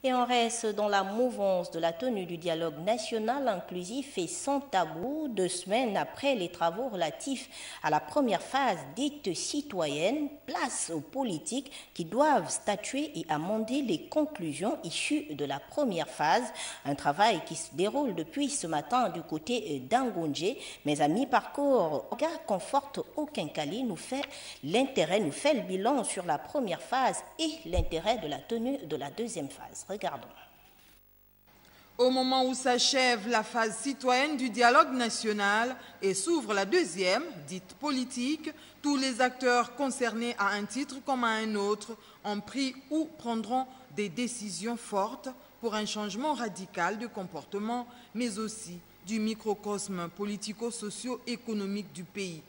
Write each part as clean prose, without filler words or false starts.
Et on reste dans la mouvance de la tenue du dialogue national inclusif et sans tabou, 2 semaines après les travaux relatifs à la première phase dite citoyenne, place aux politiques qui doivent statuer et amender les conclusions issues de la première phase, un travail qui se déroule depuis ce matin du côté d'Angonje, mais à mi-parcours, Oga Conforte au Kinkali nous fait le bilan sur la première phase et l'intérêt de la tenue de la deuxième phase. Regardons. Au moment où s'achève la phase citoyenne du dialogue national et s'ouvre la deuxième, dite politique, tous les acteurs concernés à un titre comme à un autre ont pris ou prendront des décisions fortes pour un changement radical de comportement, mais aussi du microcosme politico-socio-économique du pays.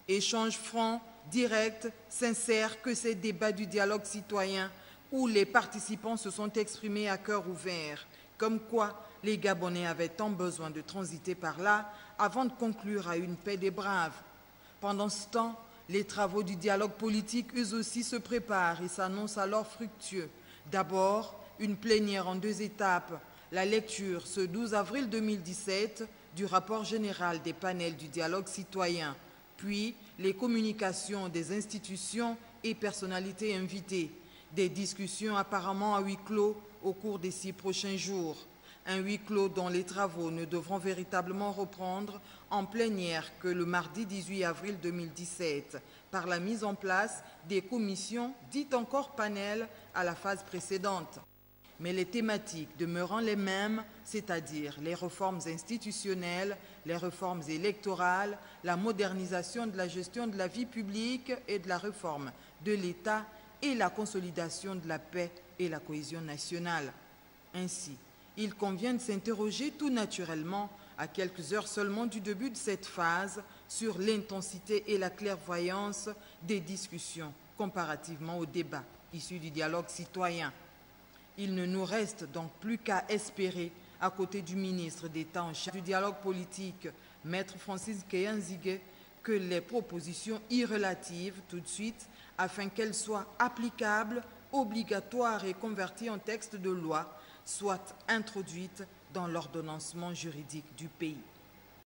Échanges francs, directs, sincères que ces débats du dialogue citoyen où les participants se sont exprimés à cœur ouvert, comme quoi les Gabonais avaient tant besoin de transiter par là avant de conclure à une paix des braves. Pendant ce temps, les travaux du dialogue politique, eux aussi, se préparent et s'annoncent alors fructueux. D'abord, une plénière en 2 étapes. La lecture, ce 12 avril 2017, du rapport général des panels du dialogue citoyen, puis les communications des institutions et personnalités invitées. Des discussions apparemment à huis clos au cours des 6 prochains jours. Un huis clos dont les travaux ne devront véritablement reprendre en plénière que le mardi 18 avril 2017, par la mise en place des commissions dites encore panels à la phase précédente. Mais les thématiques demeurant les mêmes, c'est-à-dire les réformes institutionnelles, les réformes électorales, la modernisation de la gestion de la vie publique et de la réforme de l'État et la consolidation de la paix et la cohésion nationale. Ainsi, il convient de s'interroger tout naturellement, à quelques heures seulement du début de cette phase, sur l'intensité et la clairvoyance des discussions comparativement au débat issu du dialogue citoyen. Il ne nous reste donc plus qu'à espérer, à côté du ministre d'État en charge du dialogue politique, Maître Francis Keyanzige, que les propositions y relatives tout de suite, afin qu'elles soient applicables, obligatoires et converties en texte de loi, soient introduites dans l'ordonnancement juridique du pays.